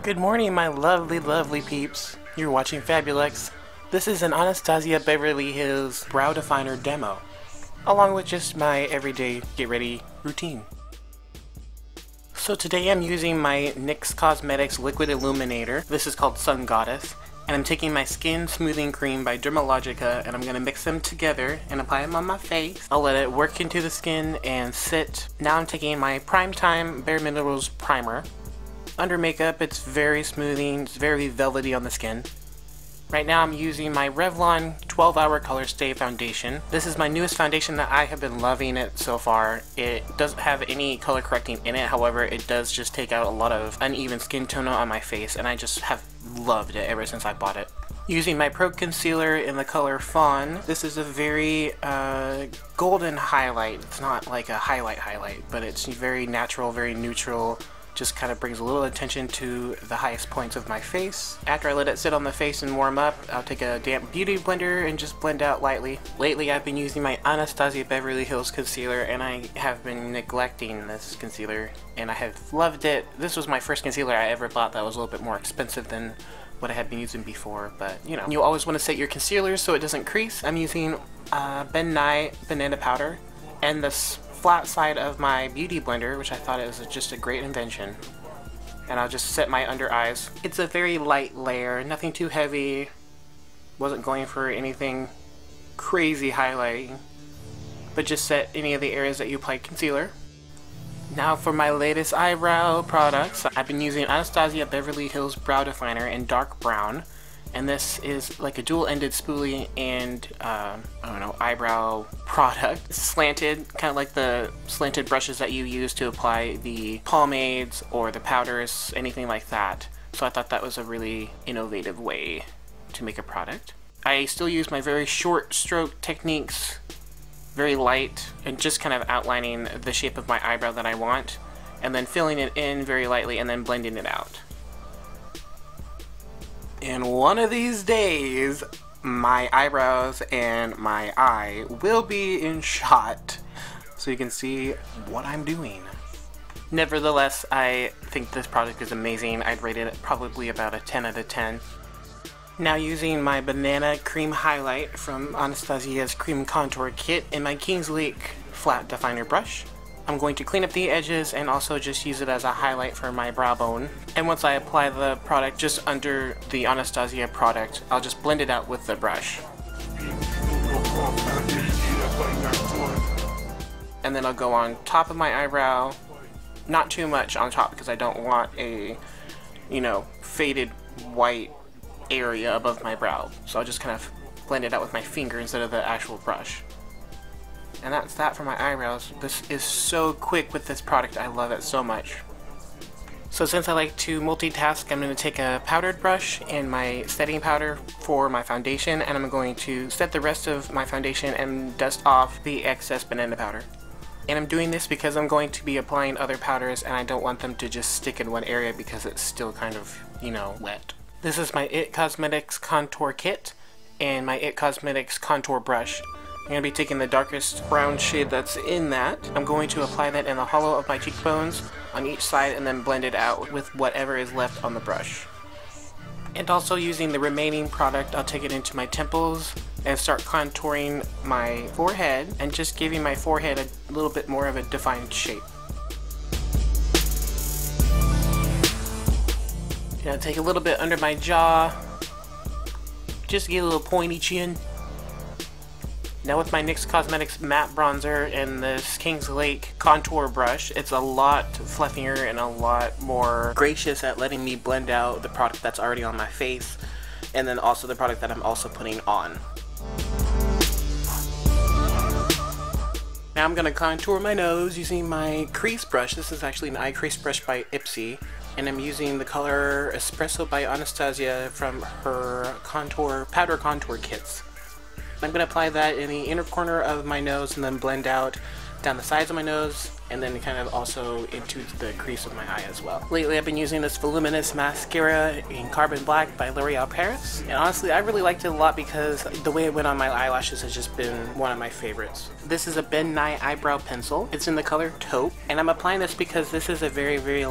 Good morning, my lovely peeps. You're watching FabuLex. This is an Anastasia Beverly Hills brow definer demo, along with just my everyday get ready routine. So today I'm using my NYX Cosmetics liquid illuminator. This is called Sun Goddess. And I'm taking my skin smoothing cream by Dermalogica and I'm going to mix them together and apply them on my face. I'll let it work into the skin and sit. Now I'm taking my Primetime Bareminerals primer. Under makeup, it's very smoothing, it's very velvety on the skin. Right now I'm using my Revlon 12-Hour Colorstay foundation. This is my newest foundation that I have been loving it so far. It doesn't have any color correcting in it, however it does just take out a lot of uneven skin tone on my face and I just have loved it ever since I bought it. Using my Pro Concealer in the color Fawn. This is a very golden highlight. It's not like a highlight, but it's very natural, very neutral. Just kind of brings a little attention to the highest points of my face. After I let it sit on the face and warm up, I'll take a damp beauty blender and just blend out lightly. Lately I've been using my Anastasia Beverly Hills concealer and I have been neglecting this concealer and I have loved it. This was my first concealer I ever bought that was a little bit more expensive than what I had been using before, but you know. You always want to set your concealer so it doesn't crease. I'm using Ben Nye banana powder and this flat side of my beauty blender, which I thought it was just a great invention. And I'll just set my under eyes. It's a very light layer, nothing too heavy. Wasn't going for anything crazy highlighting, but just set any of the areas that you applied concealer. Now for my latest eyebrow products. I've been using Anastasia Beverly Hills brow definer in dark brown. And this is like a dual-ended spoolie and, I don't know, eyebrow product. It's slanted, kind of like the slanted brushes that you use to apply the pomades or the powders, anything like that. So I thought that was a really innovative way to make a product. I still use my very short stroke techniques, very light, and just kind of outlining the shape of my eyebrow that I want, and then filling it in very lightly and then blending it out. And one of these days, my eyebrows and my eye will be in shot, so you can see what I'm doing. Nevertheless, I think this product is amazing. I'd rate it probably about a 10 out of 10. Now using my banana cream highlight from Anastasia's cream contour kit and my Kingslake flat definer brush. I'm going to clean up the edges and also just use it as a highlight for my brow bone. And once I apply the product just under the Anastasia product, I'll just blend it out with the brush. And then I'll go on top of my eyebrow. Not too much on top because I don't want a, you know, faded white area above my brow. So I'll just kind of blend it out with my finger instead of the actual brush. And that's that for my eyebrows. This is so quick with this product. I love it so much. So since I like to multitask, I'm going to take a powdered brush and my setting powder for my foundation, and I'm going to set the rest of my foundation and dust off the excess banana powder. And I'm doing this because I'm going to be applying other powders and I don't want them to just stick in one area because it's still kind of, you know, wet. This is my NYX Cosmetics contour kit and my NYX Cosmetics contour brush. I'm going to be taking the darkest brown shade that's in that. I'm going to apply that in the hollow of my cheekbones on each side and then blend it out with whatever is left on the brush. And also using the remaining product, I'll take it into my temples and start contouring my forehead and just giving my forehead a little bit more of a defined shape. And I'll take a little bit under my jaw, just to get a little pointy chin. Now with my NYX Cosmetics matte bronzer and this Kingslake contour brush, it's a lot fluffier and a lot more gracious at letting me blend out the product that's already on my face and then also the product that I'm also putting on. Now I'm going to contour my nose using my Crease brush. This is actually an eye crease brush by Ipsy, and I'm using the color Espresso by Anastasia from her powder contour kits. I'm going to apply that in the inner corner of my nose and then blend out down the sides of my nose and then kind of also into the crease of my eye as well. Lately I've been using this Voluminous mascara in Carbon Black by L'Oreal Paris, and honestly I really liked it a lot because the way it went on my eyelashes has just been one of my favorites. This is a Ben Nye eyebrow pencil. It's in the color Taupe, and I'm applying this because this is a very